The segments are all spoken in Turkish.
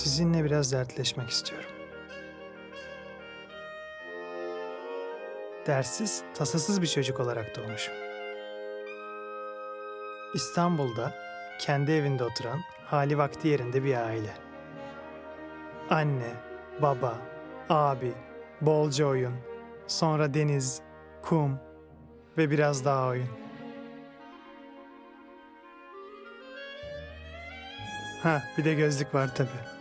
Sizinle biraz dertleşmek istiyorum. Derssiz, tasasız bir çocuk olarak doğmuşum. İstanbul'da kendi evinde oturan, hali vakti yerinde bir aile. Anne, baba, abi, bolca oyun, sonra deniz, kum ve biraz daha oyun. Ha, bir de gözlük var tabii.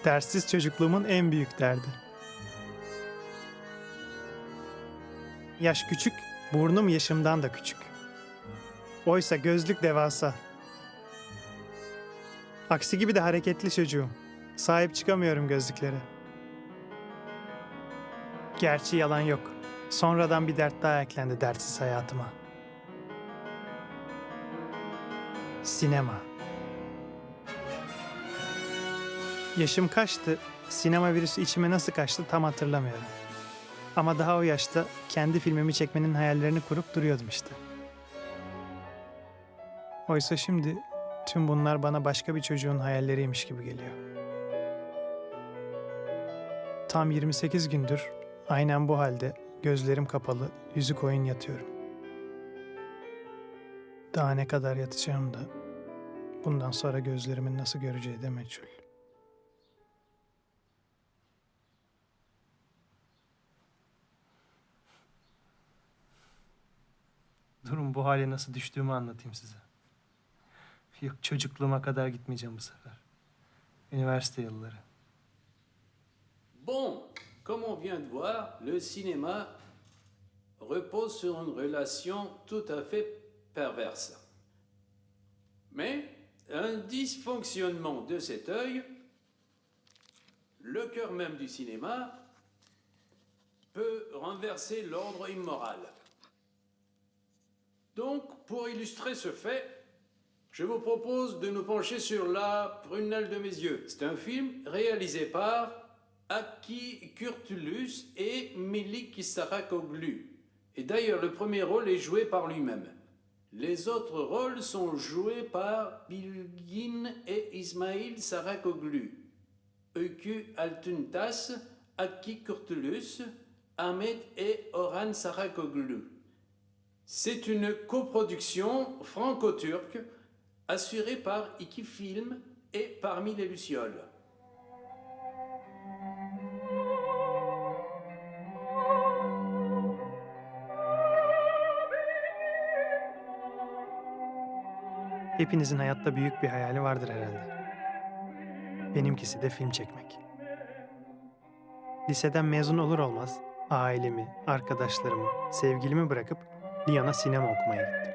Derssiz çocukluğumun en büyük derdi. Yaş küçük, burnum yaşımdan da küçük. Oysa gözlük devasa. Aksi gibi de hareketli çocuğum. Sahip çıkamıyorum gözlüklere. Gerçi yalan yok. Sonradan bir dert daha eklendi dertsiz hayatıma. Sinema. Yaşım kaçtı, sinema virüsü içime nasıl kaçtı tam hatırlamıyorum. Ama daha o yaşta kendi filmimi çekmenin hayallerini kurup duruyordum işte. Oysa şimdi tüm bunlar bana başka bir çocuğun hayalleriymiş gibi geliyor. Tam 28 gündür aynen bu halde gözlerim kapalı, yüzü koyun yatıyorum. Daha ne kadar yatacağım da bundan sonra gözlerimin nasıl göreceği de meçhul. Durun bu hale nasıl düştüğümü anlatayım size. Yok çocukluğuma kadar gitmeyeceğim bu sefer. Üniversite yılları. Bon, comme on vient de voir, le cinéma repose sur une relation tout à fait perverse. Mais un dysfonctionnement de cet œil, le cœur même du cinéma, peut renverser l'ordre immoral. Donc, pour illustrer ce fait, je vous propose de nous pencher sur La prunelle de mes yeux. C'est un film réalisé par Aki Kurtulus et Melik Sarrakoglu. Et d'ailleurs, le premier rôle est joué par lui-même. Les autres rôles sont joués par Bilgin et Ismail Sarrakoglu. Öykü Altuntas, Aki Kurtulus, Ahmet et Orhan Sarrakoglu. C'est une coproduction franco-turque assurée par Iki Film et Parmi les Lucioles. Hepinizin hayatta büyük bir hayali vardır herhalde. Benimkisi de film çekmek. Liseden mezun olur olmaz ailemi, arkadaşlarımı, sevgilimi bırakıp Lyon'a sinema okumaya gittim.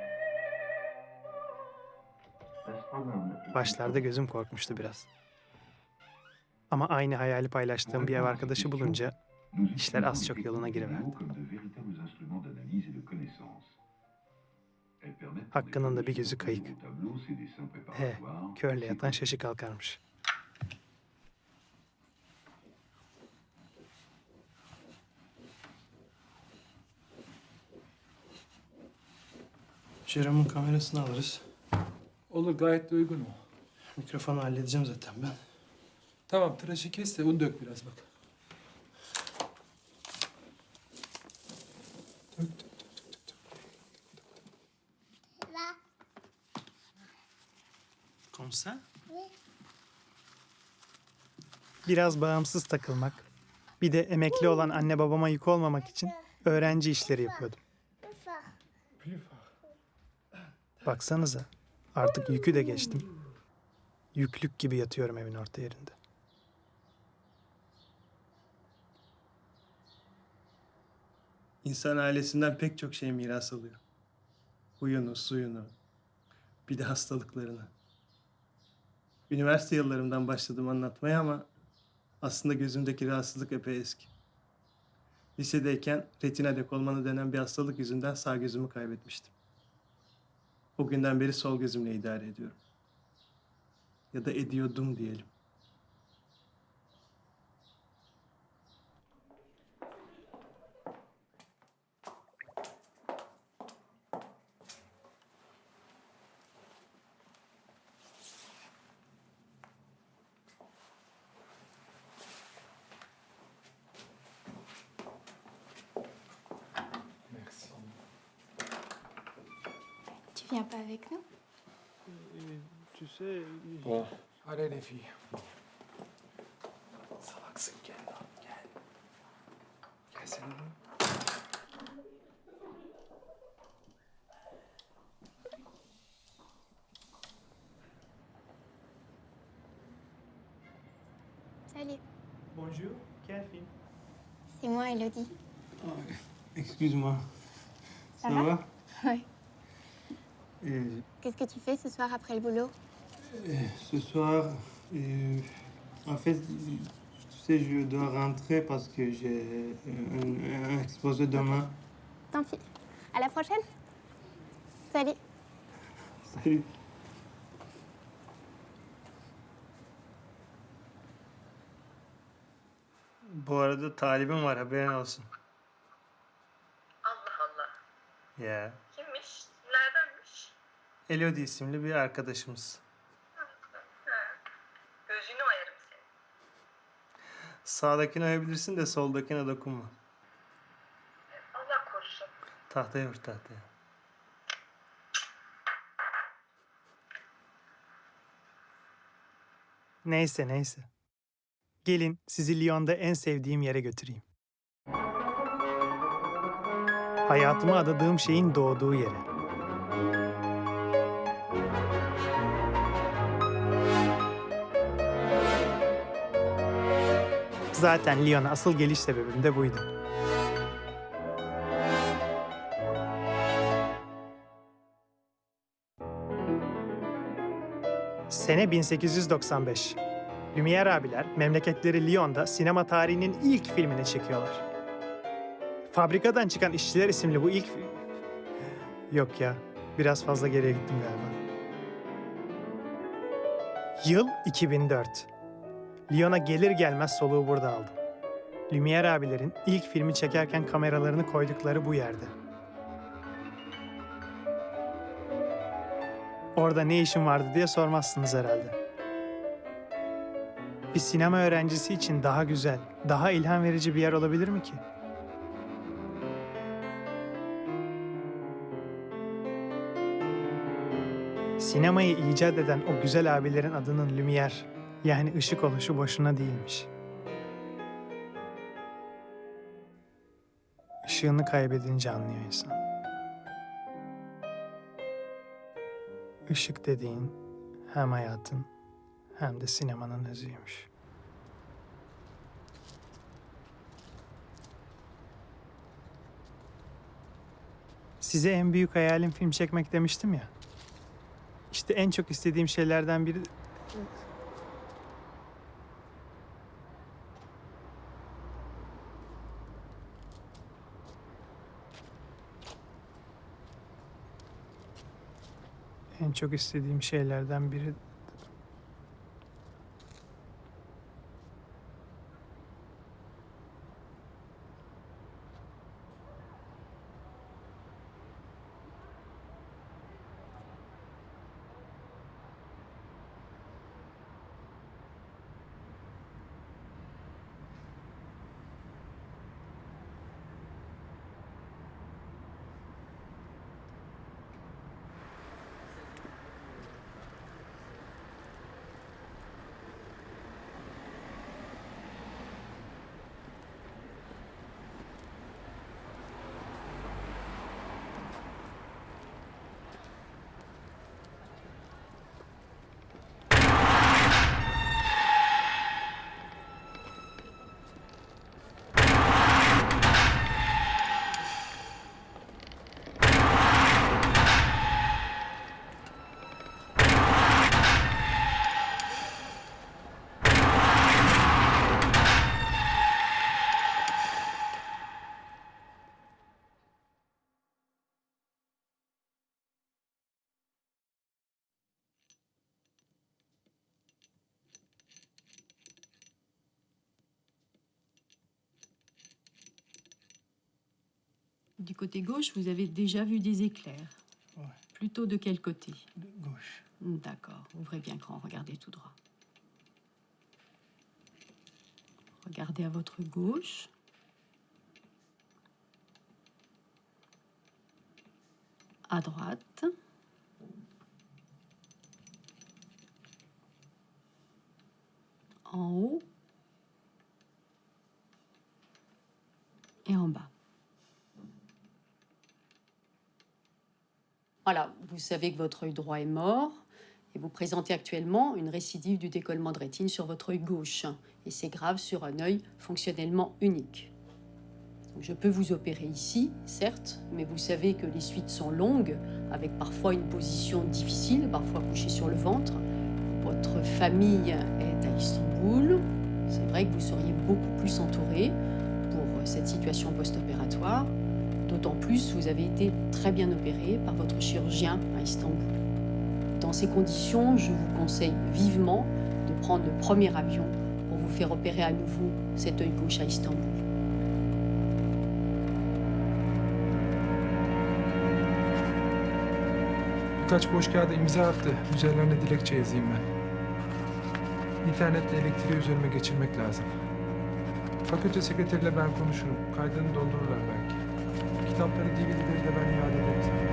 Başlarda gözüm korkmuştu biraz. Ama aynı hayali paylaştığım bir ev arkadaşı bulunca işler az çok yoluna giriverdi. Hakkının da bir gözü kayık. Körle yatan şaşı kalkarmış. Jerom'un kamerasını alırız. Olur, gayet de uygun o. Mikrofonu halledeceğim zaten ben. Tamam, tıraşı kes de un dök biraz bak. Dök, dök, dök, dök, dök. Komiser? Biraz bağımsız takılmak, bir de emekli olan anne babama yük olmamak için öğrenci işleri yapıyordum. Baksanıza, artık yükü de geçtim. Yüklük gibi yatıyorum evin orta yerinde. İnsan ailesinden pek çok şey miras alıyor. Huyunu, suyunu, bir de hastalıklarını. Üniversite yıllarımdan başladım anlatmaya ama aslında gözümdeki rahatsızlık epey eski. Lisedeyken retina dekolmanı denen bir hastalık yüzünden sağ gözümü kaybetmiştim. O günden beri sol gözümle idare ediyorum. Ya da ediyordum diyelim. Tu viens pas avec nous? Tu sais... Bon. Allez les filles. Salaksın, gel lan, gel. Gelsene lan. Salut, Bonjour, quel film? c'est moi, Elodie. Excuse-moi. Ça va? Ouais. Euh, Qu'est-ce que tu fais ce soir après le boulot? Ce soir, en fait, tu sais, je dois rentrer parce que j'ai un exposé demain. Tant pis. À la prochaine. Salut. Salut. Bu arada talibim var, haberin olsun. Allah Allah. Ya. Kimmiş? Neredenmiş? Elodie isimli bir arkadaşımız. Gözünü ayarım senin. Sağdakini öyebilirsin de soldakine dokunma. Allah korusun. Tahtaya vur, tahtaya. Neyse neyse. Gelin sizi Lyon'da en sevdiğim yere götüreyim. Hayatımı adadığım şeyin doğduğu yere. Zaten Lyon'a asıl geliş sebebim de buydu. Sene 1895. Lumière abiler memleketleri Lyon'da sinema tarihinin ilk filmini çekiyorlar. Fabrikadan çıkan işçiler isimli bu ilk... Yok ya, biraz fazla geriye gittim galiba. Yıl 2004. Lyon'a gelir gelmez soluğu burada aldım. Lumière abilerin ilk filmi çekerken kameralarını koydukları bu yerde. Orada ne işim vardı diye sormazsınız herhalde. Bir sinema öğrencisi için daha güzel, daha ilham verici bir yer olabilir mi ki? Sinemayı icat eden o güzel abilerin adının Lumière, yani ışık oluşu boşuna değilmiş. Işığını kaybedince anlıyor insan. Işık dediğin hem hayatın hem de sinemanın özüymüş. Size en büyük hayalim film çekmek demiştim ya. İşte en çok istediğim şeylerden biri... En çok istediğim şeylerden biri... Du côté gauche, vous avez déjà vu des éclairs. Ouais. Plutôt de quel côté? De gauche. D'accord. Ouvrez bien grand, regardez tout droit. Regardez à votre gauche. À droite. en haut et en bas. Voilà, vous savez que votre œil droit est mort et vous présentez actuellement une récidive du décollement de rétine sur votre œil gauche. Et c'est grave sur un œil fonctionnellement unique. Donc, je peux vous opérer ici, certes, mais vous savez que les suites sont longues, avec parfois une position difficile, parfois couché sur le ventre. Votre famille est à Istanbul. C'est vrai que vous seriez beaucoup plus entouré pour cette situation post-opératoire. D'autant plus, vous avez été très bien opéré par votre chirurgien à Istanbul. Dans ces conditions, je vous conseille vivement de prendre le premier avion pour vous faire opérer à nouveau cet œil gauche à Istanbul. Birkaç boş kağıda imza attı. Üzerlerine dilekçe yazayım ben. İnternetle elektriği üzerime geçirmek lazım. Fakülte sekreteriyle ben konuşurum. Kaydını doldururlar belki. Kitapları, DVD'leri de ben iade ederim sana.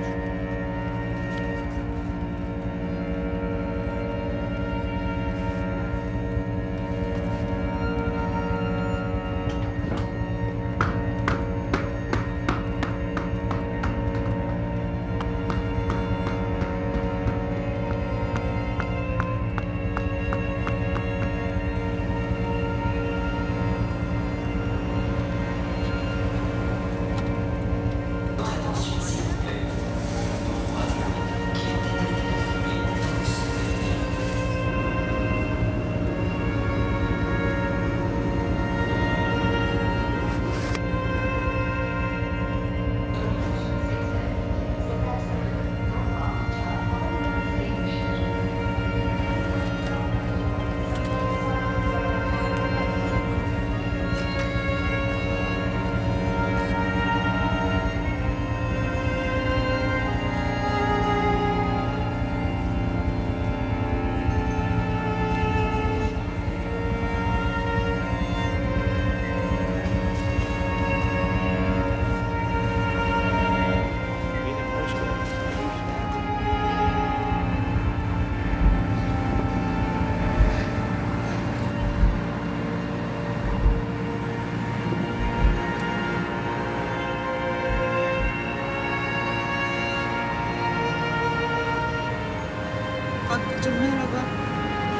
Hakkı'cığım merhaba.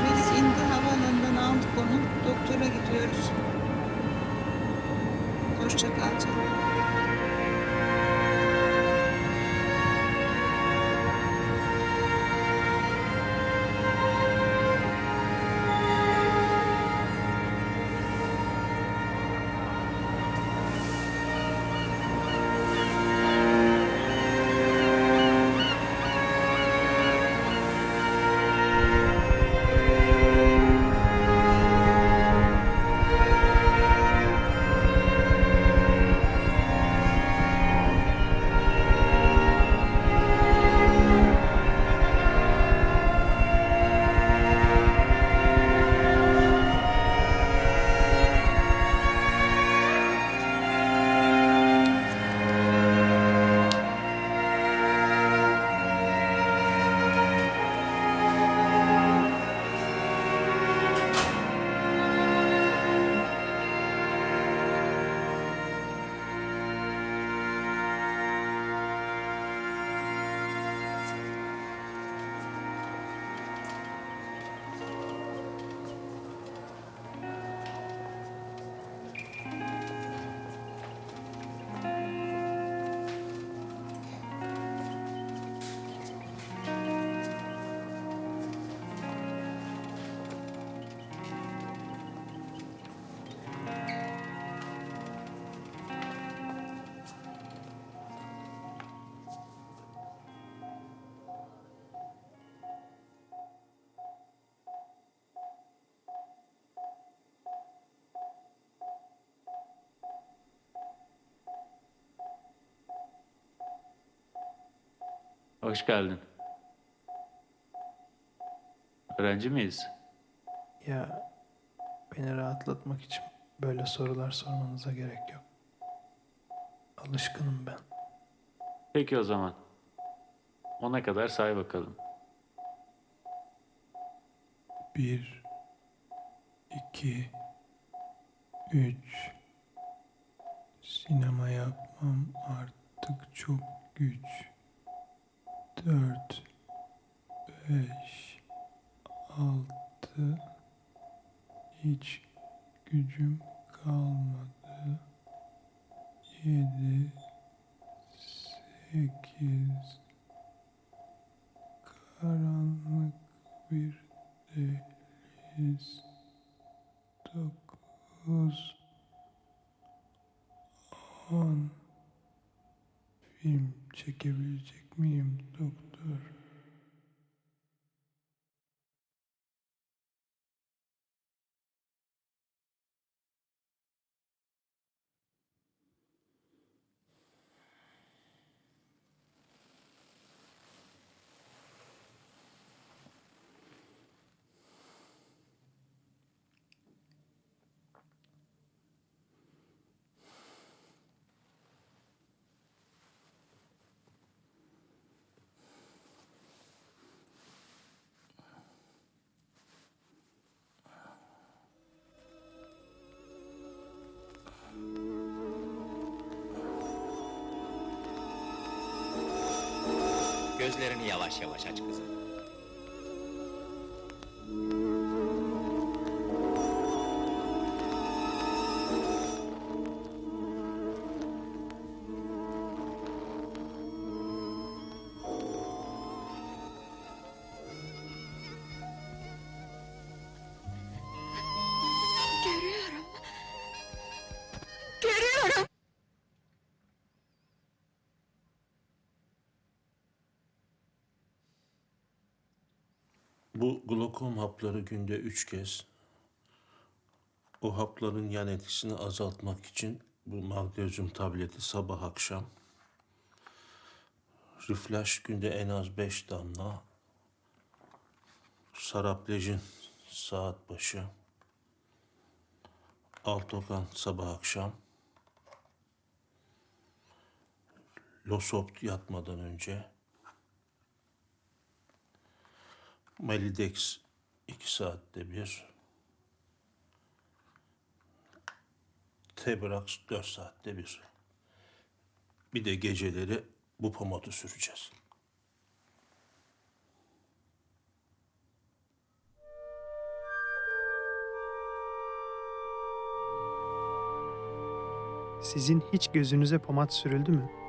Biz indi havaalanından aldık onu. Doktora gidiyoruz. Hoşça kal canım. Hoş geldin. Öğrenci miyiz? Ya beni rahatlatmak için böyle sorular sormanıza gerek yok. Alışkınım ben. Peki o zaman. Ona kadar say bakalım. 1, 2, 3. Sinema yapmam artık çok güç. 4, 5, 6. Hiç gücüm kalmadı. 7, 8. Karanlık bir dehliz. 9, 10. Film çekebilecek miyim doktor? Gözlerini yavaş yavaş aç kızım. Görüyorum. Görüyorum. Bu glokom hapları günde 3 kez. O hapların yan etkisini azaltmak için bu magnezyum tableti sabah akşam. Riflaş günde en az 5 damla. Saraplejin saat başı. Altokan sabah akşam. Losopt yatmadan önce. Melidex 2 saatte bir. Tebrax 4 saatte bir. Bir de geceleri bu pomatı süreceğiz. Sizin hiç gözünüze pomat sürüldü mü?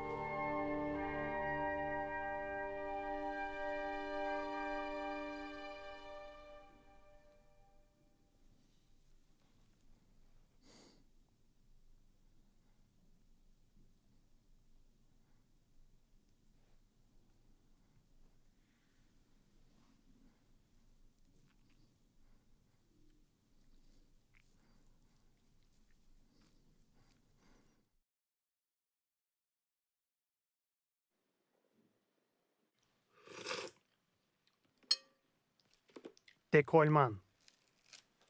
Dekolman.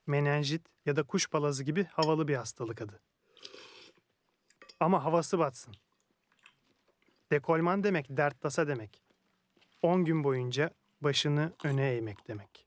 Menenjit ya da kuş palazı gibi havalı bir hastalık adı. Ama havası batsın. Dekolman demek dert tasa demek. 10 gün boyunca başını öne eğmek demek.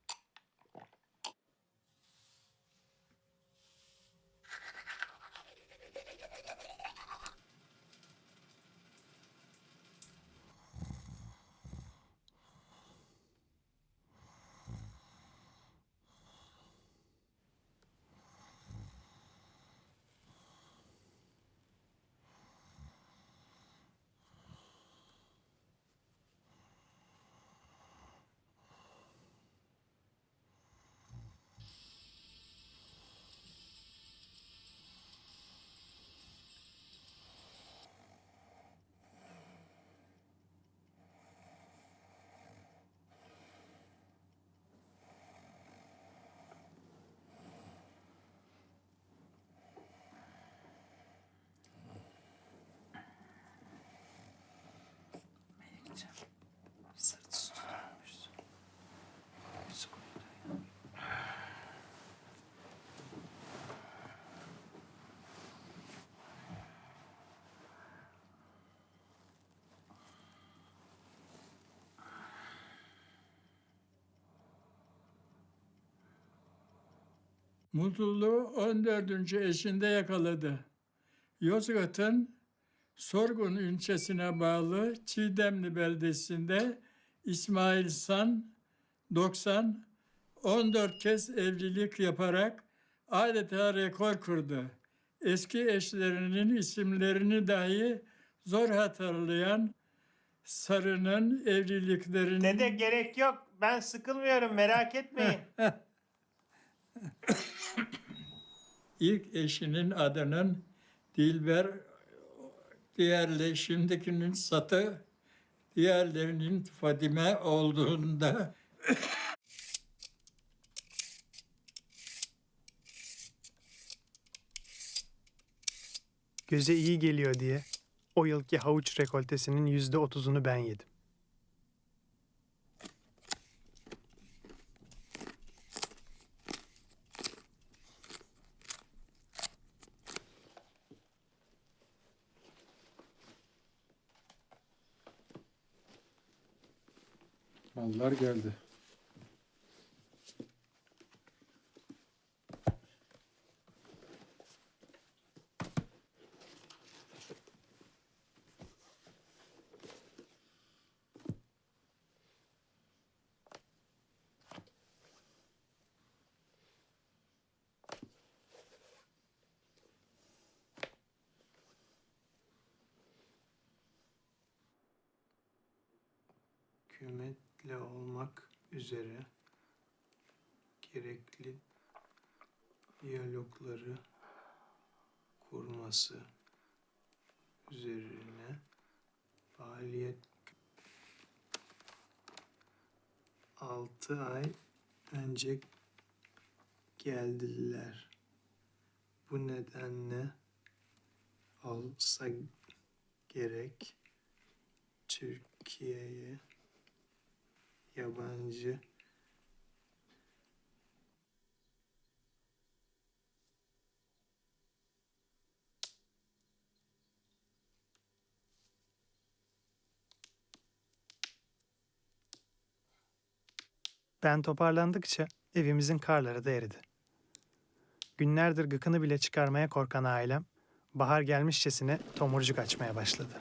Mutluluğu 14. eşinde yakaladı. Yozgat'ın Sorgun ilçesine bağlı Çiğdemli beldesinde İsmail San 14 kez evlilik yaparak adeta rekor kurdu. Eski eşlerinin isimlerini dahi zor hatırlayan Sarı'nın evliliklerinin... Dede gerek yok. Ben sıkılmıyorum, merak etmeyin. İlk eşinin adının Dilber, şimdikinin Satı, diğerlerinin Fadime olduğunda Göze iyi geliyor diye o yılki havuç rekoltesinin %30'unu ben yedim. Mallar geldi. Hükümetle olmak üzere gerekli diyalogları kurması üzerine faaliyet 6 ay önce geldiler. Bu nedenle olsa gerek Türkiye'ye yabancı Ben toparlandıkça evimizin karları da eridi. Günlerdir gıkını bile çıkarmaya korkan ailem, bahar gelmişçesine tomurcuk açmaya başladı.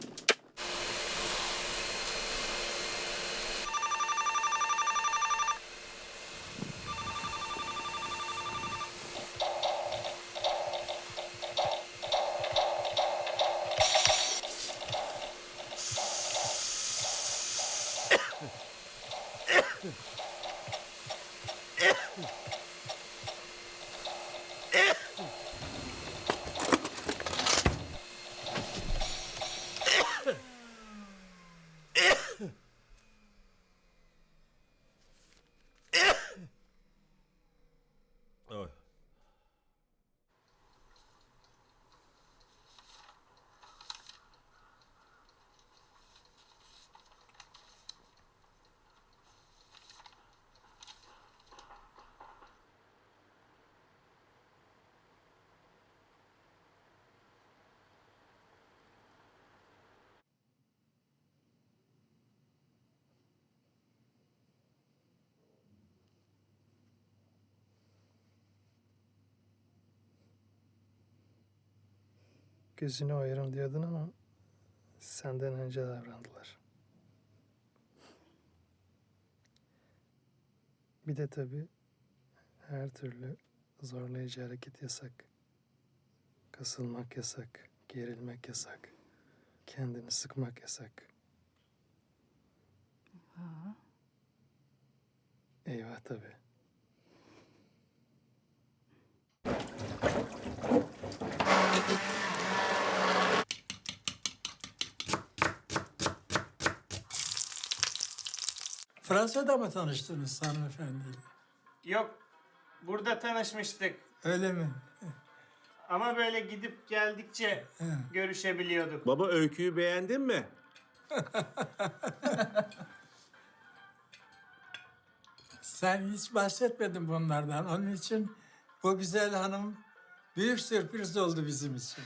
Gözünü oyarım diyordun ama senden önce davrandılar. Bir de tabii her türlü zorlayıcı hareket yasak. Kasılmak yasak, gerilmek yasak, kendini sıkmak yasak. Eyvah tabii. Fransa'da mı tanıştınız hanımefendiyle? Yok, burada tanışmıştık. Öyle mi? Ama böyle gidip geldikçe görüşebiliyorduk. Baba öyküyü beğendin mi? Sen hiç bahsetmedin bunlardan. Onun için bu güzel hanım büyük sürpriz oldu bizim için.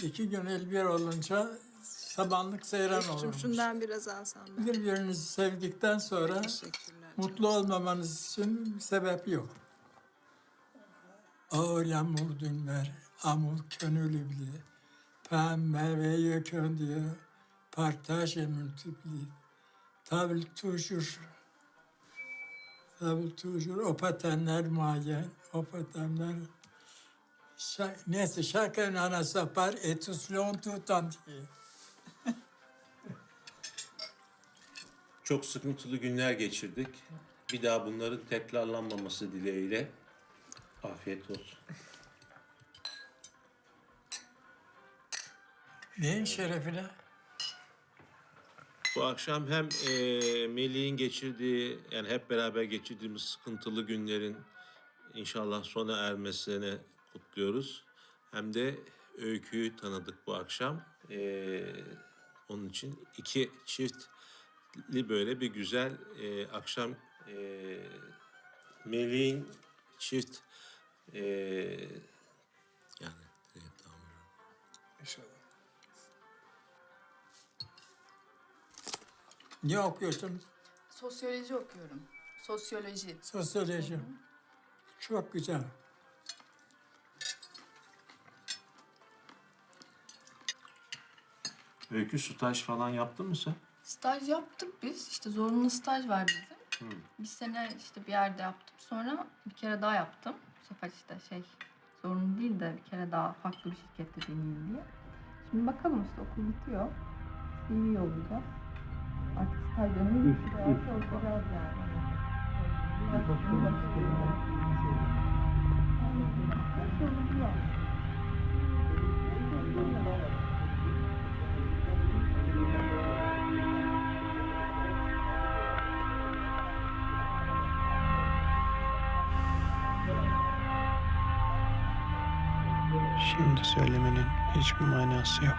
2 gönül bir olunca sabanlık seyran olurmuş. Şundan biraz alsam ben. Birbirinizi sevdikten sonra Teşekkürler. mutlu olmamanız için sebep yok. Ağır yağmur dünler, amul könülü bile. Pembe ve yekön diye partaj et multiplie. Table toujours au patinage moyen, au patinage. Neyse chacun en a sa part et tous l'ont tout entier. Çok sıkıntılı günler geçirdik. Bir daha bunların tekrarlanmaması dileğiyle. Afiyet olsun. Neyin şerefine? Bu akşam hem Melih'in geçirdiği, yani hep beraber geçirdiğimiz sıkıntılı günlerin inşallah sona ermesini kutluyoruz. Hem de Öykü'yü tanıdık bu akşam. Onun için iki çiftli böyle bir güzel akşam Melih'in çift yani tamam. İnşallah. Ne okuyorsun? Sosyoloji okuyorum. Sosyoloji. Sosyoloji. Çok güzel. Öykü staj falan yaptın mı sen? Staj yaptık biz. İşte zorunlu staj var bizim. Bir sene işte bir yerde yaptım. Sonra bir kere daha yaptım. Bu sefer işte zorunlu değil de bir kere daha farklı bir şirkette deneyeyim diye. Şimdi bakalım işte okul bitiyor. CV yollayacağız. Artık staj dönemi bitiriyor. Çalışacağız yani. Şimdi söylemenin hiçbir manası yok.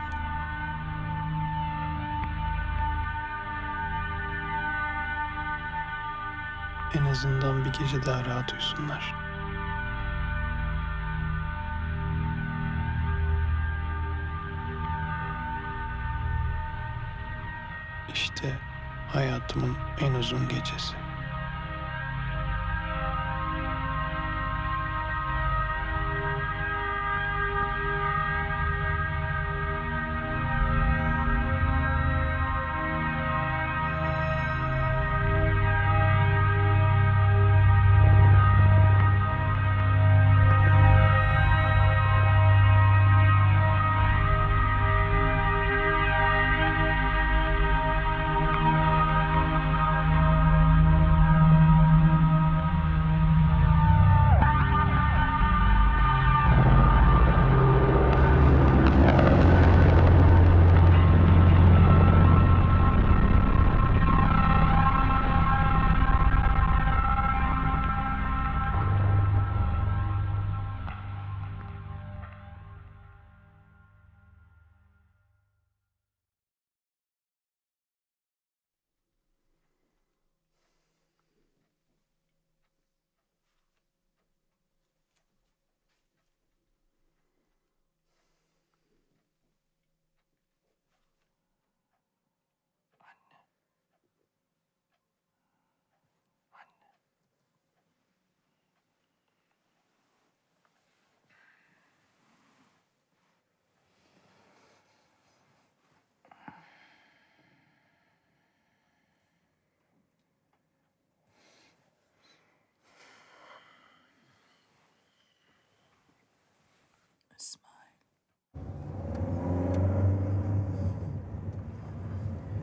En azından bir gece daha rahat uyusunlar. İşte hayatımın en uzun gecesi.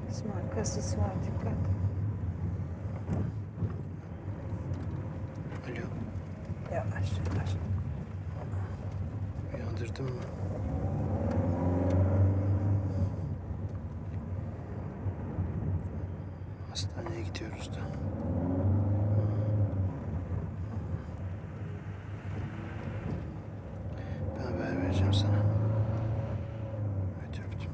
İsmail kasası var, dikkat. Alo, Yavaş yavaş. uyandırdın mı? Hastaneye gidiyoruz da. Ben haber vereceğim sana. Hadi öptüm.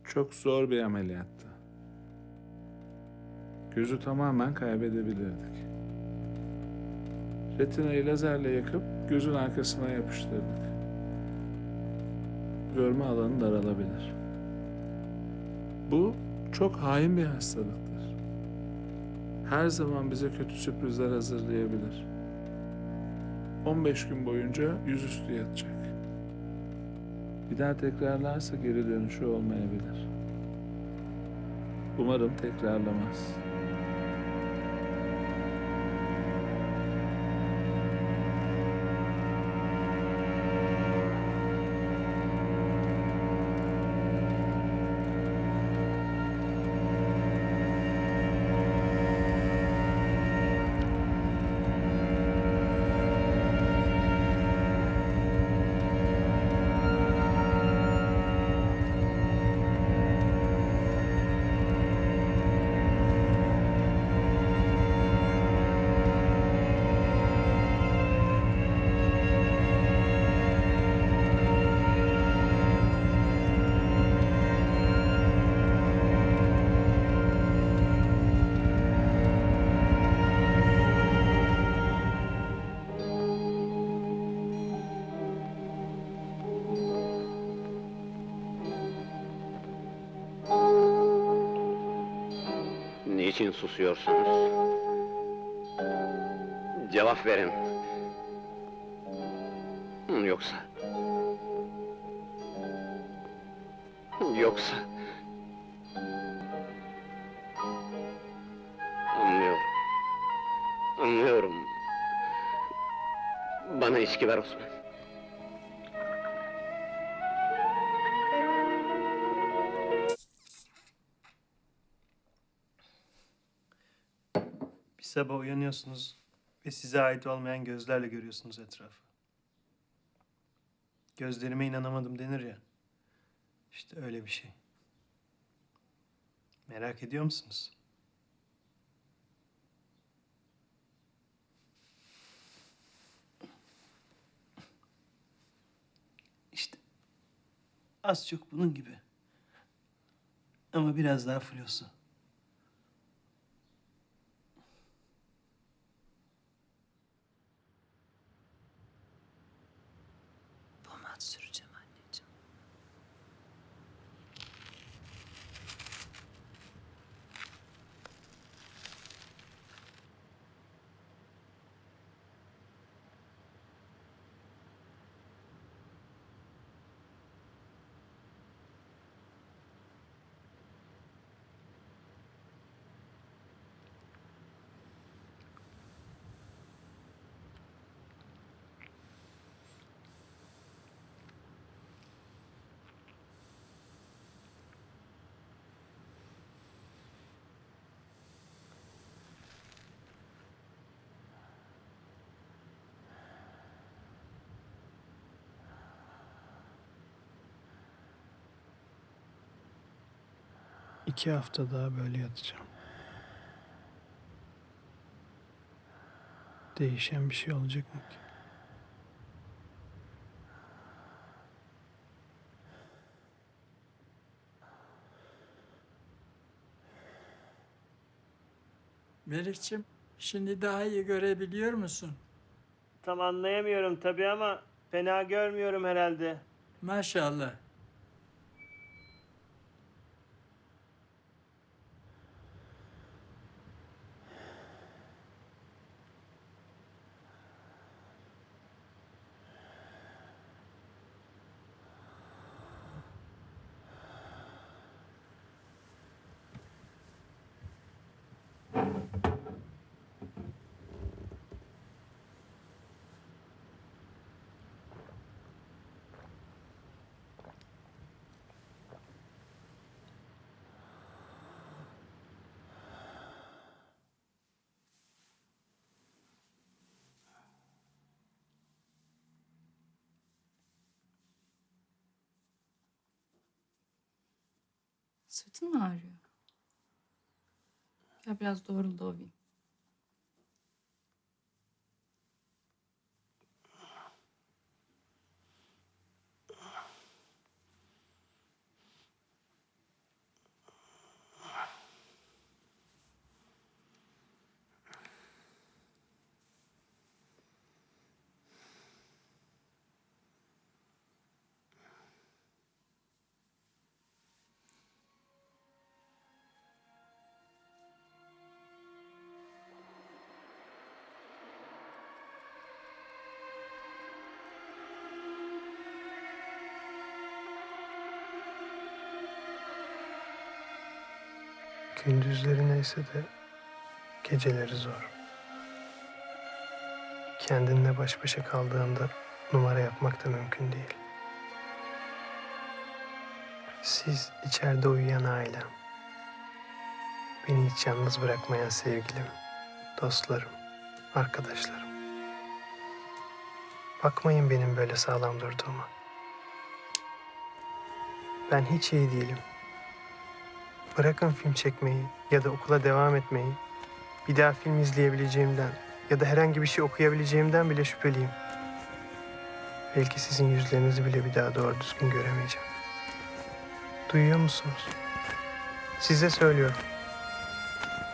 Çok zor bir ameliyattı. Gözü tamamen kaybedebilirdik. Retinayı lazerle yakıp gözün arkasına yapıştırdık. Görme alanı daralabilir. Bu çok hain bir hastalıktır. Her zaman bize kötü sürprizler hazırlayabilir. 15 gün boyunca yüzüstü yatacak. Bir daha tekrarlarsa geri dönüşü olmayabilir. Umarım tekrarlamaz. Niçin susuyorsunuz? Cevap verin. Yoksa... Yoksa... Anlıyorum. Anlıyorum. Bana içki ver Osman. Bir sabah uyanıyorsunuz ve size ait olmayan gözlerle görüyorsunuz etrafı. Gözlerime inanamadım denir ya. İşte öyle bir şey. Merak ediyor musunuz? İşte az çok bunun gibi. Ama biraz daha flusu. Pomat süreceğim anneciğim. İki hafta daha böyle yatacağım. Değişen bir şey olacak mı ki? Melih'ciğim, şimdi daha iyi görebiliyor musun? Tam anlayamıyorum tabii ama fena görmüyorum herhalde. Maşallah. Sırtın mı ağrıyor? Ya biraz doğrul da ovayım. Gündüzleri neyse de geceleri zor. Kendinle baş başa kaldığında numara yapmak da mümkün değil. Siz içeride uyuyan ailem. Beni hiç yalnız bırakmayan sevgilim, dostlarım, arkadaşlarım. Bakmayın benim böyle sağlam durduğuma. Ben hiç iyi değilim. Bırakın film çekmeyi ya da okula devam etmeyi. Bir daha film izleyebileceğimden ya da herhangi bir şey okuyabileceğimden bile şüpheliyim. Belki sizin yüzlerinizi bile bir daha doğru düzgün göremeyeceğim. Duyuyor musunuz? Size söylüyorum.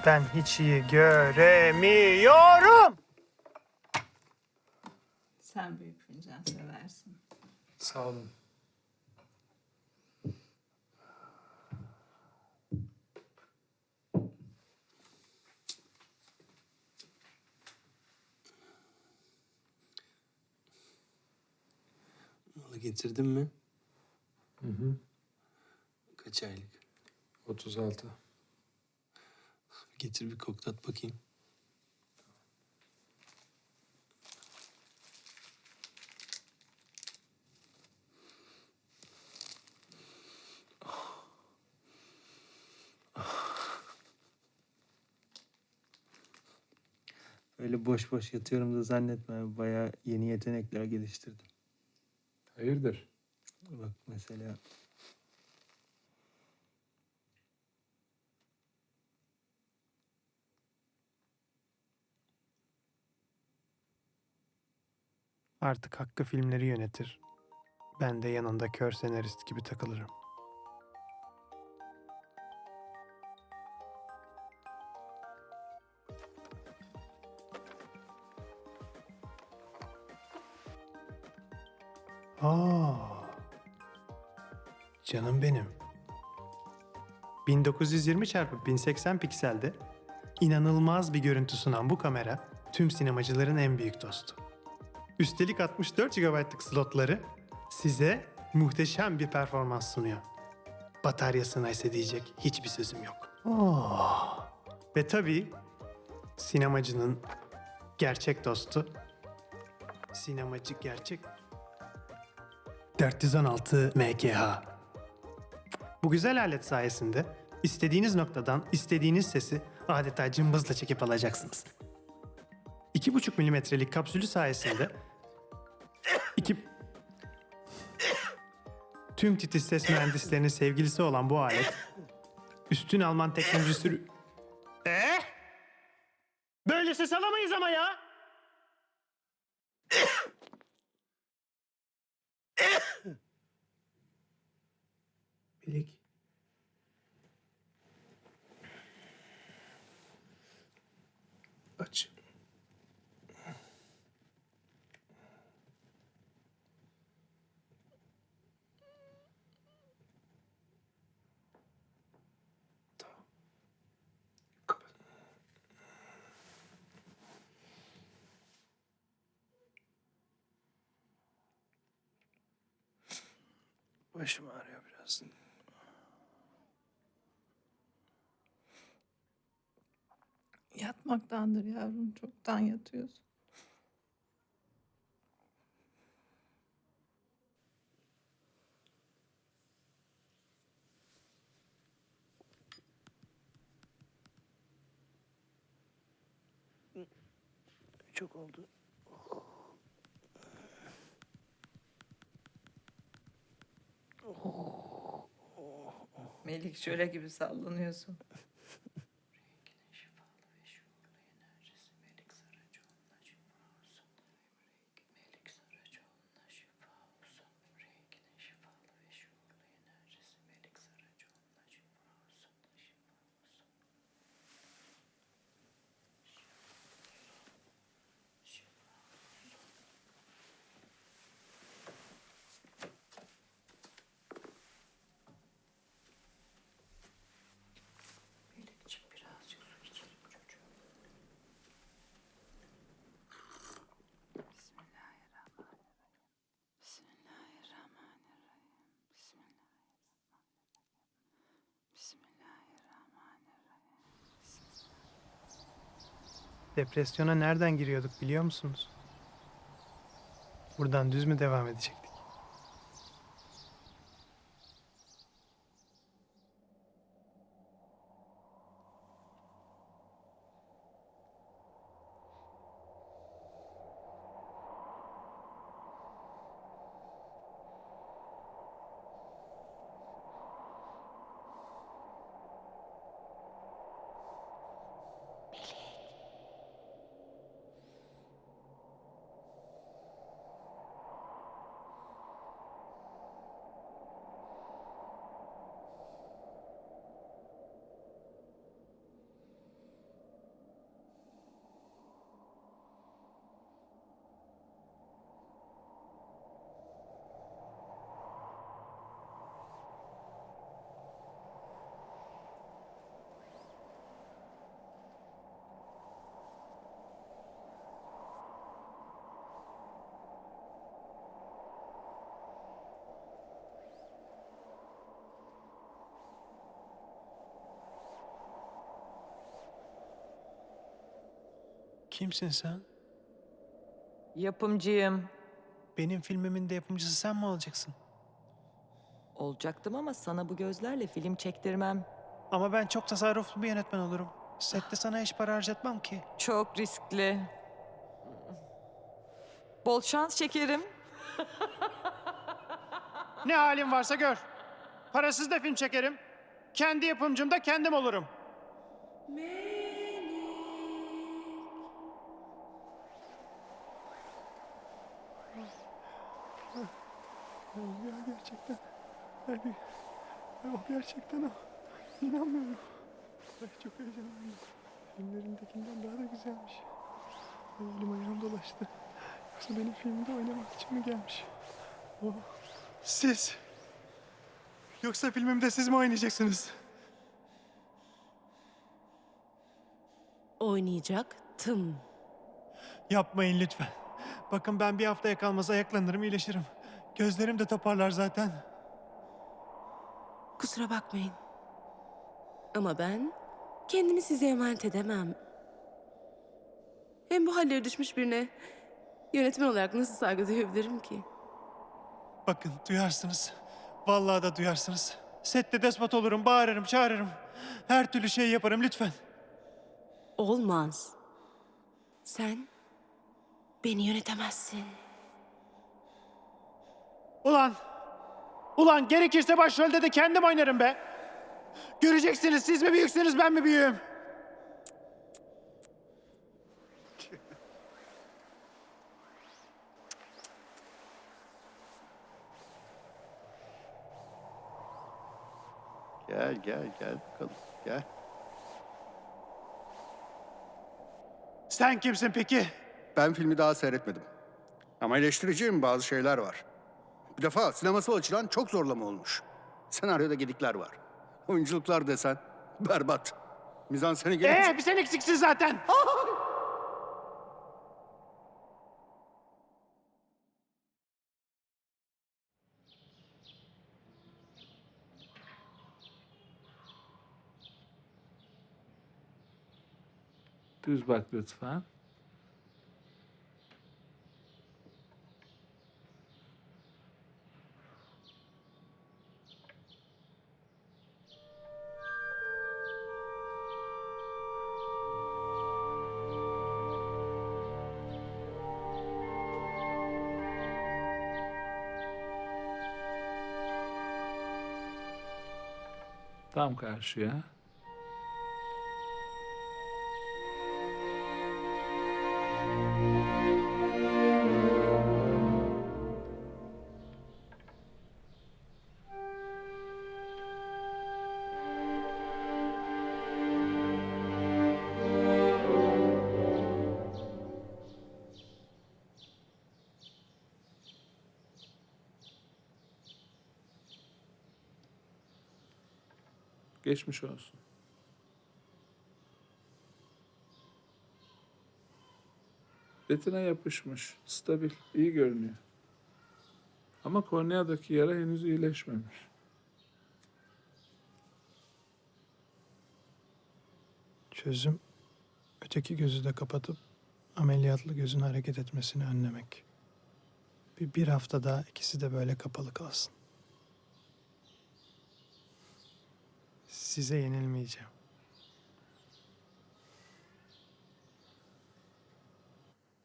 Ben hiç iyi göremiyorum. Sen büyük fincan seversin. Sağ olun. Malı getirdin mi? Hı hı. Kaç aylık? 36. Getir bir koklat bakayım. Öyle boş boş yatıyorum da zannetme. Bayağı yeni yetenekler geliştirdim. Hayırdır? Bak mesela Artık Hakkı filmleri yönetir. Ben de yanında kör senarist gibi takılırım. Aa, canım benim. 1920 x 1080 pikselde inanılmaz bir görüntü sunan bu kamera tüm sinemacıların en büyük dostu. Üstelik 64 GB'lık slotları size muhteşem bir performans sunuyor. Bataryasına ise diyecek hiçbir sözüm yok. Oh. Ve tabii sinemacının gerçek dostu, sinemacı gerçek 416 MKH. Bu güzel alet sayesinde istediğiniz noktadan istediğiniz sesi adeta cımbızla çekip alacaksınız. 2,5 milimetrelik kapsülü sayesinde tüm titiz ses mühendislerinin sevgilisi olan bu alet üstün Alman teknolojisi... Böyle ses alamayız ama ya! Melek. Aç. Başım ağrıyor biraz. Yatmaktandır yavrum. Çoktan yatıyorsun. çok oldu. Melik şöyle gibi sallanıyorsun. Depresyona nereden giriyorduk biliyor musunuz? Buradan düz mü devam edecektik? Kimsin sen? Yapımcıyım. Benim filmimin de yapımcısı sen mi olacaksın? Olacaktım ama sana bu gözlerle film çektirmem. Ama ben çok tasarruflu bir yönetmen olurum. Sette sana hiç para harcatmam ki. Çok riskli. Bol şans şekerim. Ne halin varsa gör. Parasız da film çekerim. Kendi yapımcım da kendim olurum. Ya gerçekten. Yani, o gerçekten o. İnanmıyorum. Ay çok heyecanlıyım. Filmlerindekinden daha da güzelmiş. Ay, elim ayağım dolaştı. Yoksa benim filmimde oynamak için mi gelmiş? Oh. Siz. Yoksa filmimde siz mi oynayacaksınız? Oynayacaktım. Yapmayın lütfen. Bakın ben bir haftaya kalmaz ayaklanırım, iyileşirim. Gözlerim de toparlar zaten. Kusura bakmayın. Ama ben kendimi size emanet edemem. Hem bu hallere düşmüş birine yönetmen olarak nasıl saygı duyabilirim ki? Bakın duyarsınız. Vallahi da duyarsınız. Sette despot olurum, bağırırım, çağırırım. Her türlü şeyi yaparım lütfen. Olmaz. Sen beni yönetemezsin. Ulan! Ulan gerekirse başrolde de kendim oynarım be. Göreceksiniz siz mi büyüksünüz ben mi büyüğüm? Gel bakalım. Gel. Sen kimsin peki? Ben filmi daha seyretmedim. Ama eleştireceğim bazı şeyler var. Bir defa sinemasal açıdan çok zorlama olmuş. Senaryoda gedikler var. Oyunculuklar desen berbat. Mizanseni gelince... Bir sen eksiksin zaten. Düz bak lütfen. Tam karşıya. Geçmiş olsun. Retina yapışmış, stabil, iyi görünüyor. Ama korneadaki yara henüz iyileşmemiş. Çözüm öteki gözü de kapatıp ameliyatlı gözün hareket etmesini önlemek. Bir hafta daha ikisi de böyle kapalı kalsın. Size yenilmeyeceğim.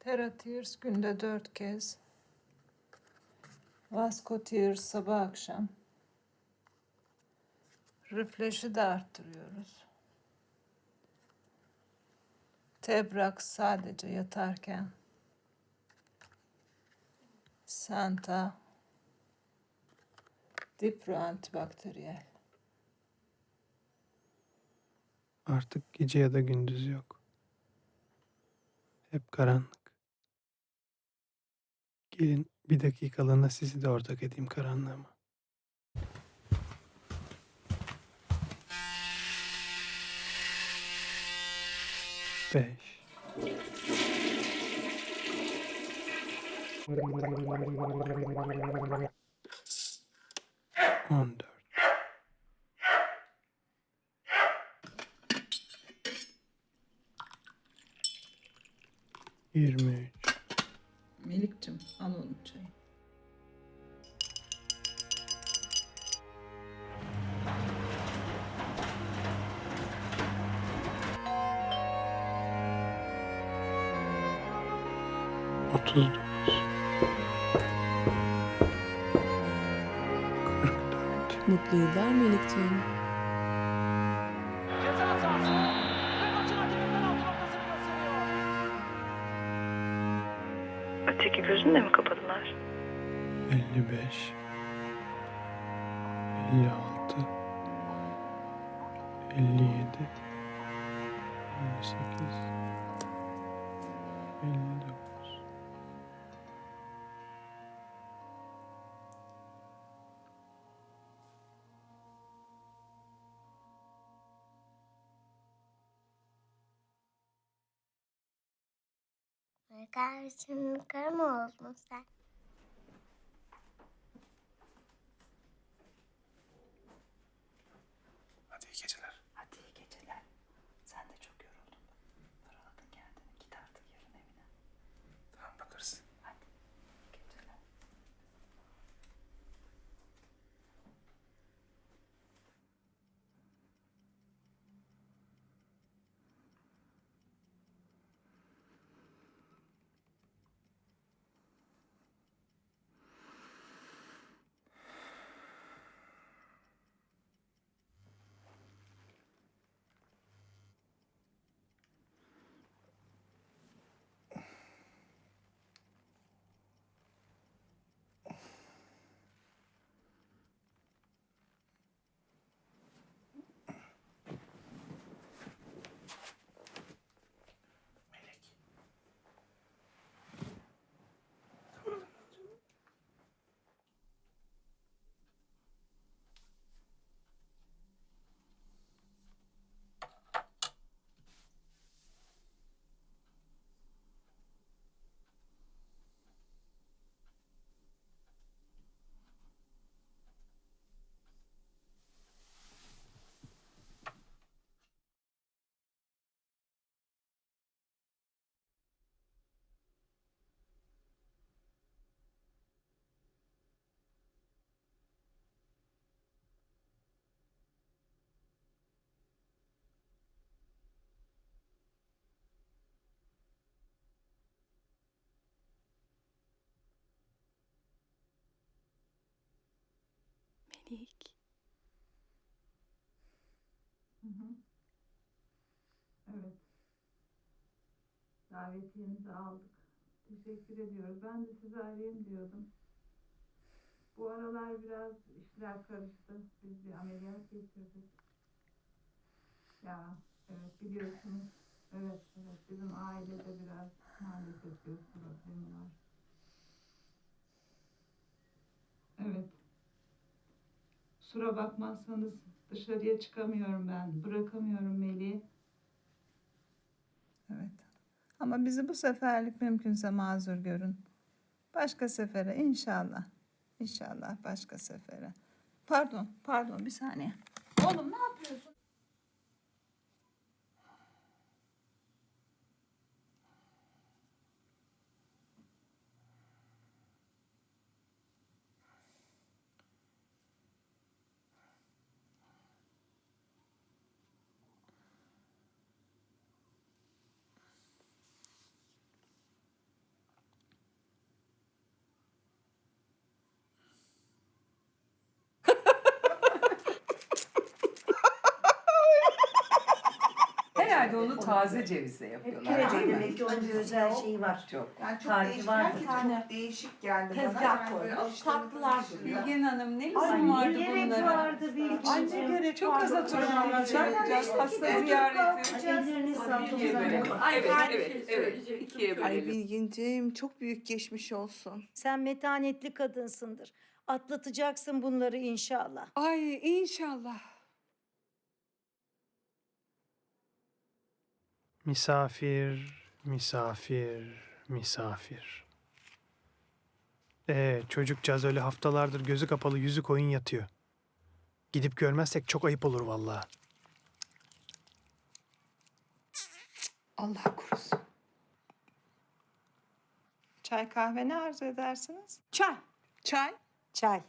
Teratirs günde 4 kez. Vascotirs sabah akşam. Reflex'i de arttırıyoruz. Tebrax sadece yatarken. Santa. Dipro antibakteriyel. Artık gece ya da gündüz yok. Hep karanlık. Gelin bir dakikalığına sizi de ortak edeyim karanlığıma. Beş. 14. 23. Melik'cim al onun çayı. Otuz. Mutlu yıllar Melikciğim. Öteki gözünü de mi kapadılar? 55. 56. 57. 58. 59. Kardeşim kara mı oldun sen? Hadi iyi geceler. Hadi iyi geceler. Sen de çok yoruldun. Fırladın kendini. Git artık yarın evine. Tamam bakarız. Hadi. İyi geceler. Melik. Evet. Davetiyenizi aldık. Teşekkür ediyoruz. Ben de sizi arayayım diyordum. Bu aralar biraz işler karıştı. Biz bir ameliyat geçirdik. Ya evet biliyorsunuz. Evet bizim ailede biraz maalesef göz problemi var. Evet. Kusura bakmazsanız dışarıya çıkamıyorum ben. Bırakamıyorum Melih'i. Evet. Ama bizi bu seferlik mümkünse mazur görün. Başka sefere inşallah. İnşallah başka sefere. Pardon bir saniye. Oğlum ne yapıyorsun? de onu taze cevizle yapıyorlar Evet, değil mi? demek ki onun bir özel şeyi var. Çok. Yani çok Tarifi değişik, var mı? gerçekten çok değişik geldi bana. Tezgah Yani böyle koymuş, alıştığımız tatlılar bir şey. duruyor. Bilgen Hanım ne Ay, lüzum ne vardı gerek bunlara? vardı Bilge'ciğim? Ay ne gerek Çok az vardı? oturumlar Zaten yapacağız. beş Hasta dakika ziyareti. Ellerine sağlık. İkiye bölelim. Ay, Evet, ben evet, evet. İkiye Ay bölelim. Bilginciğim çok büyük geçmiş olsun. Sen metanetli kadınsındır. Atlatacaksın bunları inşallah. Ay inşallah. Misafir, misafir, misafir. Çocukcağız öyle haftalardır gözü kapalı yüzü koyun yatıyor. Gidip görmezsek çok ayıp olur vallahi. Allah korusun. Çay kahve ne arzu edersiniz? Çay. Çay? Çay.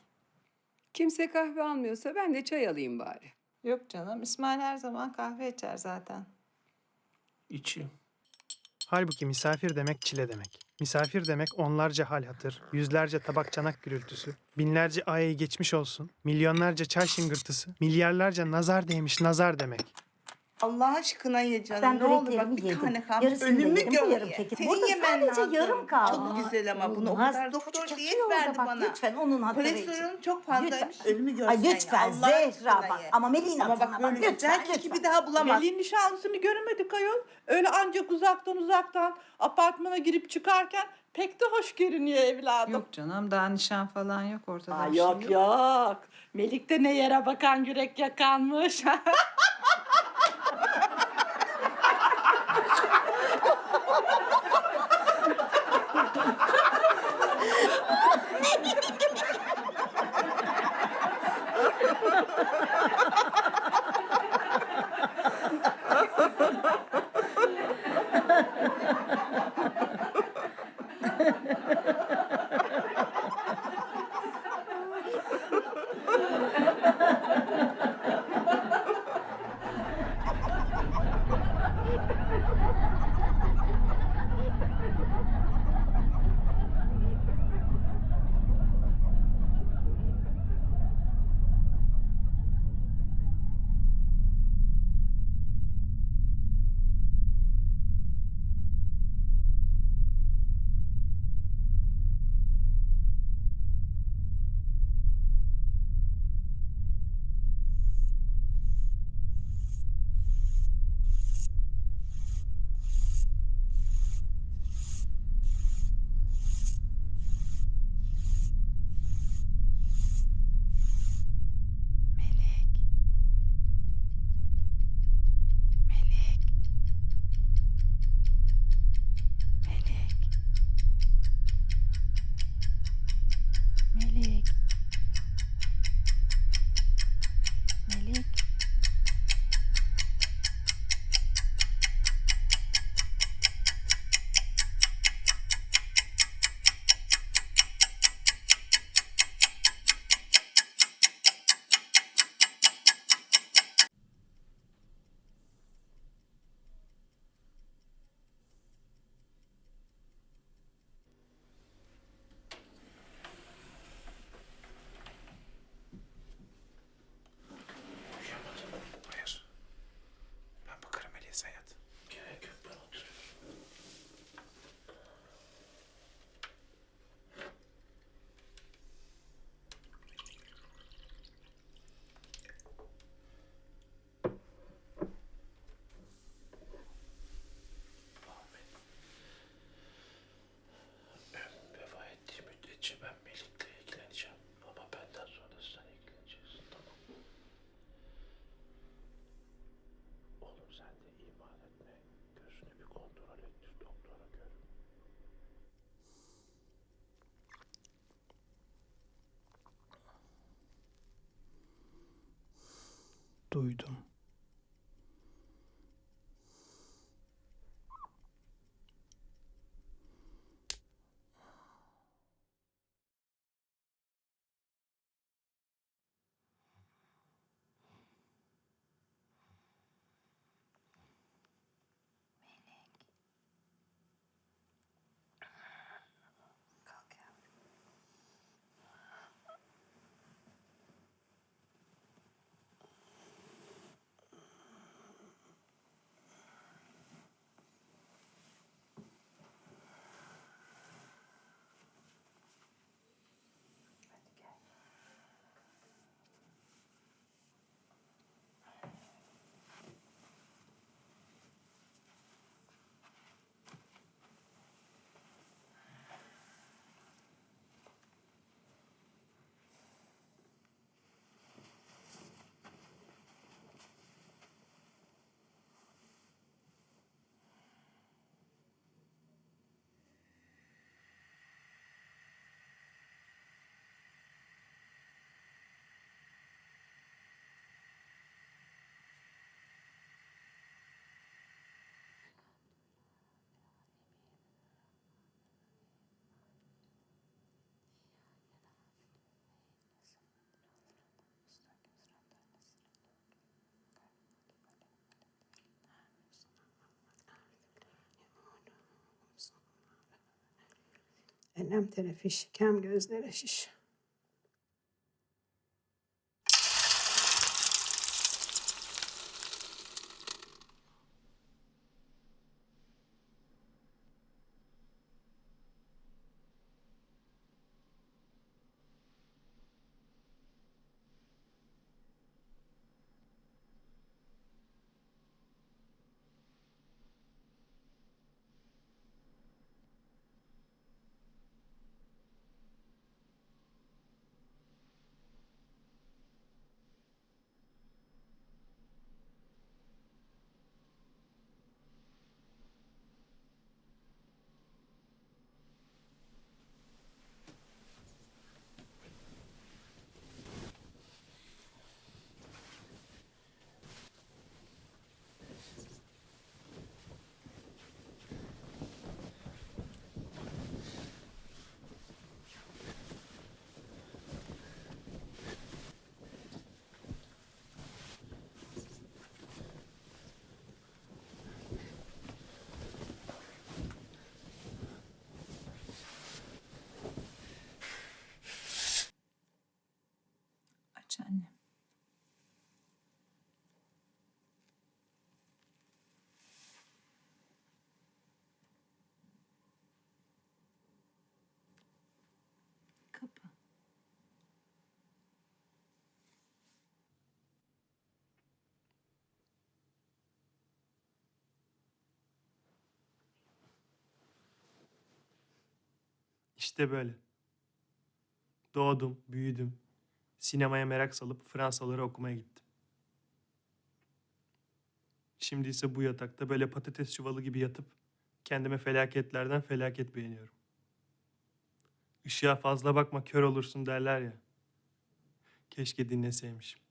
Kimse kahve almıyorsa ben de çay alayım bari. Yok canım, İsmail her zaman kahve içer zaten. İçeyim. Halbuki misafir demek çile demek. Misafir demek onlarca hal hatır, yüzlerce tabak çanak gürültüsü, binlerce ayı geçmiş olsun, milyonlarca çay şıngırtısı, milyarlarca nazar değmiş nazar demek. Allah aşkına ye canım. Ben ne olur bak böreklerimi bir yedim. tane kalmış. Yarısını da Önümü yedim, bu gör yarım ye. teki. Senin Burada yemen sadece lazım. yarım kaldı. Çok güzel ama bunu o Olmaz. kadar doktor Küçük diyet yatıyor verdi orada bak, bana. lütfen onun hatırı için. Kolesterolüm çok fazlaymış. Lütfen. Önümü görsen Ay ya. lütfen Allah Zehra aşkına bak. ye. Ama Melih'in Ama hatırına bak bak. böyle Lütfen, güzel ki lütfen. bir daha bulamaz. Melih'in nişanlısını göremedik ayol. Öyle ancak uzaktan apartmana girip çıkarken pek de hoş görünüyor evladım. Yok canım daha nişan falan yok ortada. Aa, bir şey yok yok. Melik de ne yere bakan yürek yakanmış. Melek. Melek. Hayır. Ben bakarım Melih'e yat. Gerek yok, ben oturuyorum. Ömrüm vefat ettiği müddetçe ben Melik'le ilgileneceğim. Ama benden sonra sen ilgileneceksin, tamam mı? Oğlum sen de ihmal etme. Gözünü bir kontrol ettir, doktora gör. Duydum. Çenem terefiş, kem gözlere şiş. Aç anne. Kapı. İşte böyle. Doğdum, büyüdüm. Sinemaya merak salıp Fransaları okumaya gittim. Şimdi ise bu yatakta böyle patates çuvalı gibi yatıp kendime felaketlerden felaket beğeniyorum. Işığa fazla bakma kör olursun derler ya. Keşke dinleseymişim.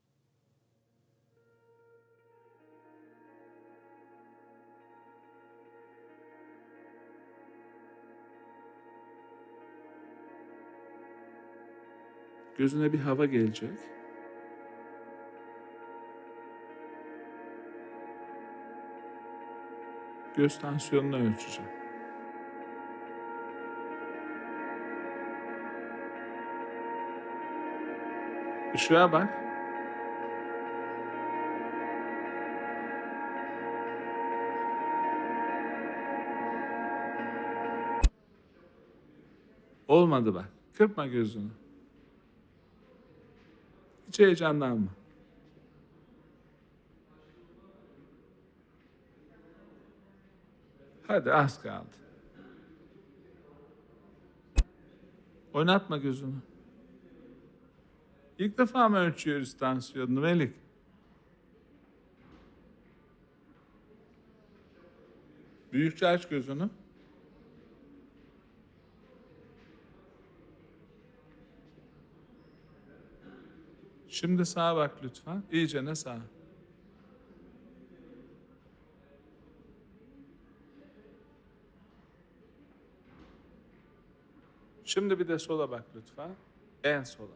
Gözüne bir hava gelecek. Göz tansiyonunu ölçeceğim. Işığa bak. Olmadı bak. Kırpma gözünü. Hiç heyecanlanma. Hadi az kaldı. Oynatma gözünü. İlk defa mı ölçüyoruz tansiyonunu Melik? Büyükçe aç gözünü. Şimdi sağa bak lütfen. İyicene sağa. Şimdi bir de sola bak lütfen. En sola.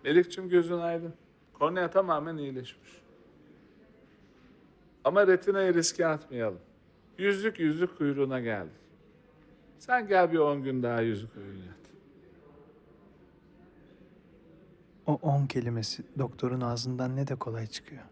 Melikçim gözün aydın. Kornea tamamen iyileşmiş. Ama retinayı riske atmayalım. Yüzlük kuyruğuna geldik. Sen gel bir 10 gün daha yüzük oyun yat. O 10 kelimesi doktorun ağzından ne de kolay çıkıyor.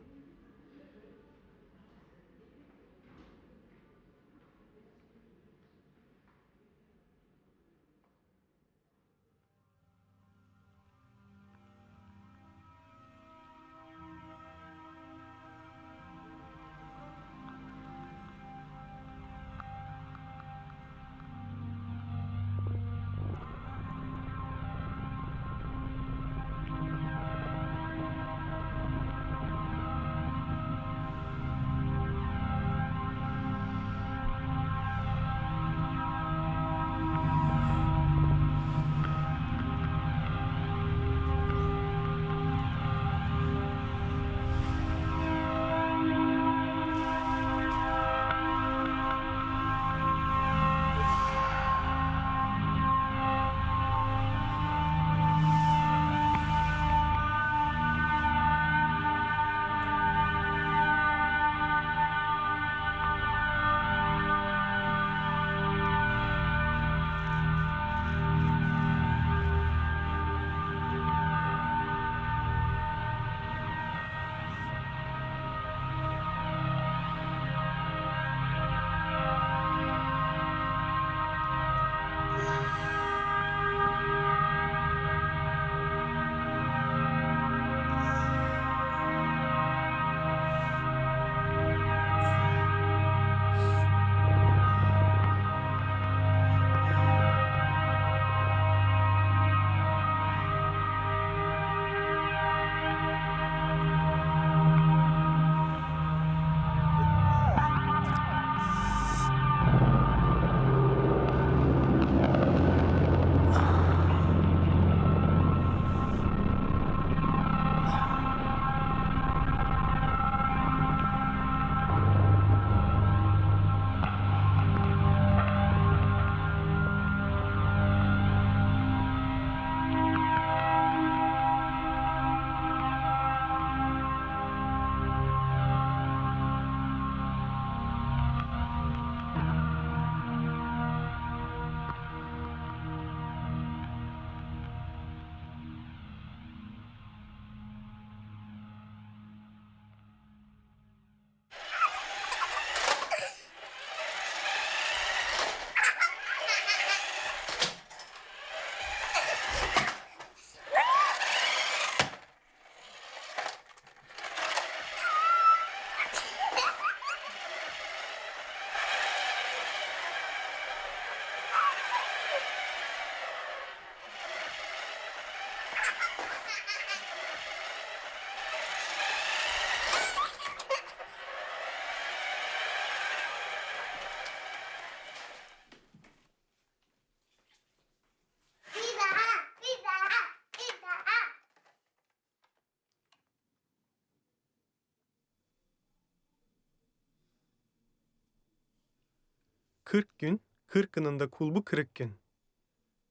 40 gün, 40'ının da kulbu kırık gün.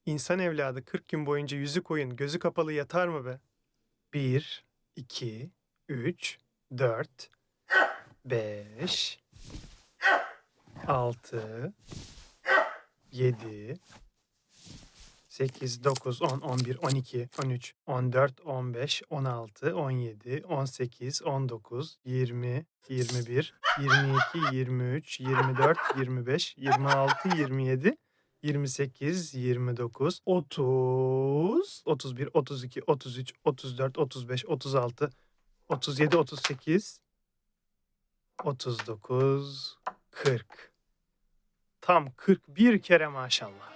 İnsan evladı 40 gün boyunca yüzü koyun, gözü kapalı yatar mı be? 1, 2, 3, 4, 5, 6, 7, 8, 9, 10, 11, 12, 13, 14, 15, 16, 17, 18, 19, 20, 21, 22, 23, 24, 25, 26, 27, 28, 29, 30, 31, 32, 33, 34, 35, 36, 37, 38, 39, 40. Tam 41 kere maşallah.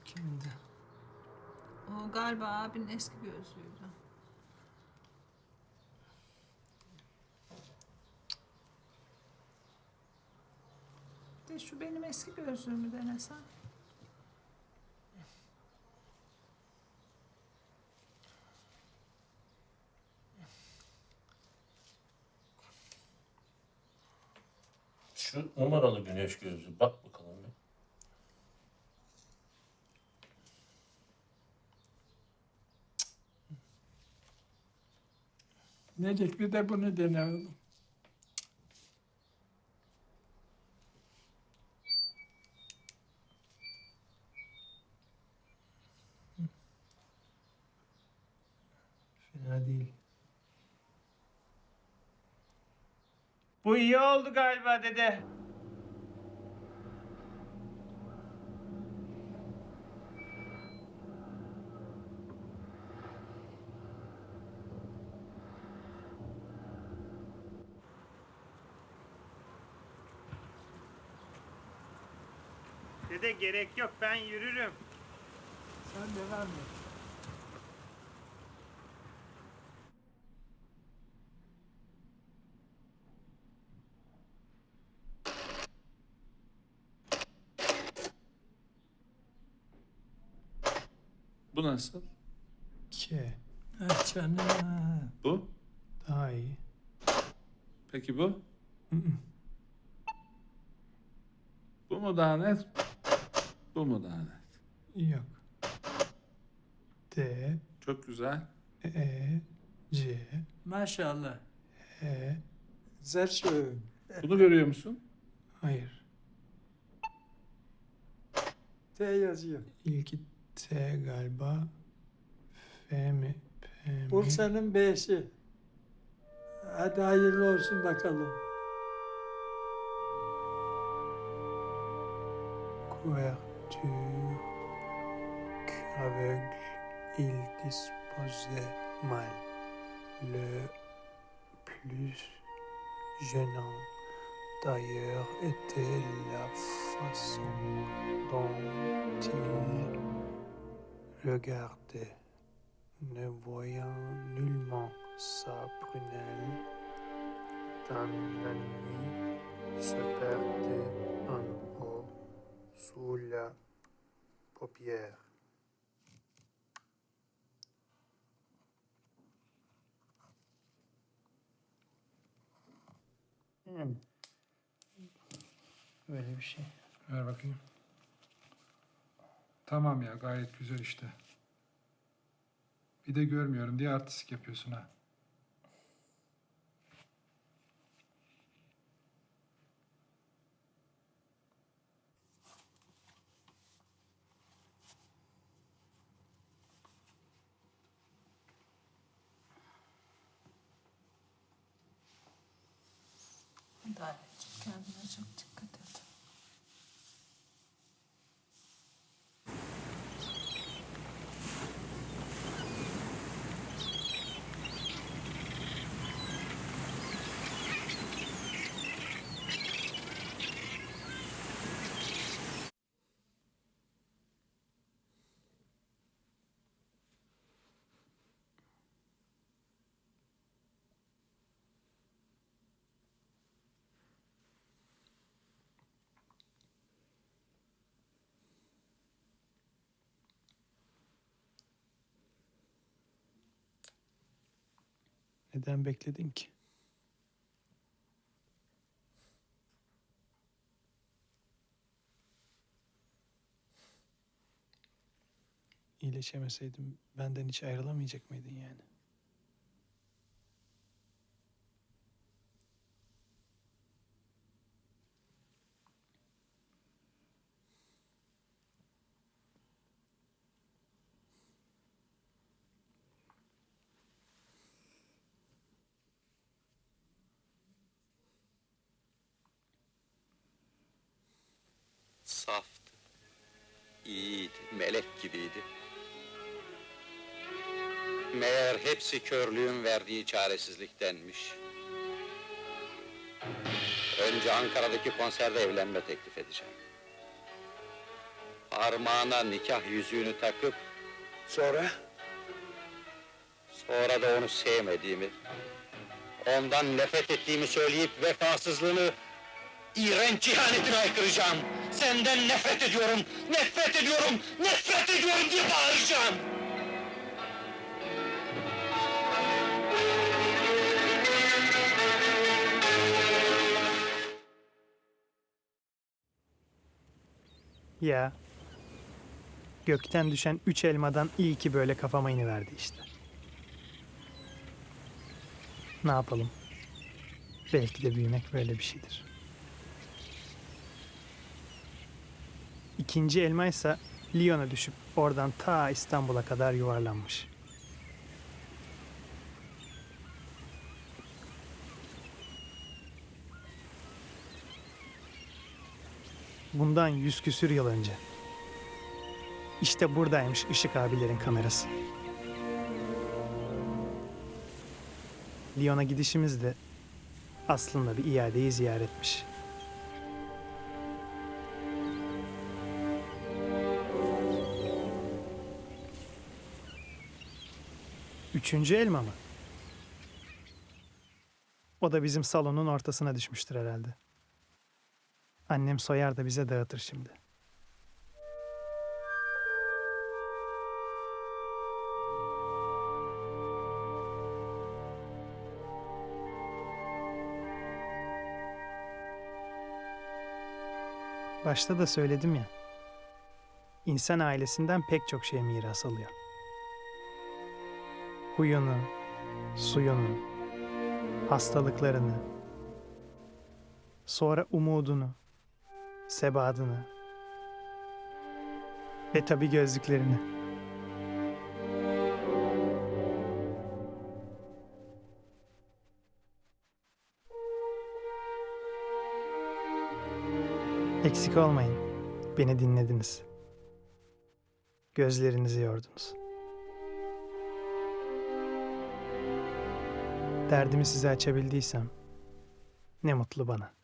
Kimindi? O galiba abinin eski gözlüğüydü. De şu benim eski gözlüğümü denesen. Şu numaralı güneş gözlüğü bak bakalım bir. Melik bir de bunu dene oğlum. Fena değil. Bu iyi oldu galiba dede. Dede gerek yok, ben yürürüm. Sen devam et. Bu nasıl? K. Ah canım. Bu? Daha iyi. Peki bu? Hı hı. Bu mu daha net? Bu mu daha net? Yok. D, Çok güzel. E, C, Maşallah. H. Sehr schön. Bunu görüyor musun? Hayır. T yazıyor. İlki T galiba. F mi? P mi? Bursa'nın B'si. Hadi hayırlı olsun bakalım. Couverture. Aveugle. Il disposait mal. Le plus gênant d'ailleurs était la façon dont il regardait, ne voyant nullement sa prunelle dans la nuit se perdait en haut sous la paupière. Böyle bir şey. Ver bakayım. Tamam ya, gayet güzel işte. Bir de görmüyorum diye artistik yapıyorsun ha. Hadi anneciğim kendine çok dikkat et. Neden bekledin ki? İyileşemeseydim benden hiç ayrılamayacak mıydın yani? Saftı, iyiydi, melek gibiydi. Meğer hepsi körlüğün verdiği çaresizliktenmiş. Önce Ankara'daki konserde evlenme teklif edeceğim. Parmağına nikah yüzüğünü takıp... Sonra? Sonra da onu sevmediğimi, ondan nefret ettiğimi söyleyip vefasızlığını, iğrenç ihanetini haykıracağım. Senden nefret ediyorum, nefret ediyorum, nefret ediyorum diye bağıracağım. Ya, gökten düşen 3 elmadan ilki böyle kafama iniverdi işte. Ne yapalım? Belki de büyümek böyle bir şeydir. İkinci elmaysa Lyon'a düşüp oradan ta İstanbul'a kadar yuvarlanmış. Bundan 100 küsür yıl önce. İşte buradaymış Işık abilerin kamerası. Lyon'a gidişimiz de aslında bir iadeyi ziyaretmiş. Üçüncü elma mı? O da bizim salonun ortasına düşmüştür herhalde. Annem soyar da bize dağıtır şimdi. Başta da söyledim ya. İnsan ailesinden pek çok şey miras alıyor. Huyunu, suyunu, hastalıklarını, sonra umudunu, sebadını ve tabii gözlüklerini. Eksik olmayın. Beni dinlediniz. Gözlerinizi yordunuz. Derdimi size açabildiysem ne mutlu bana.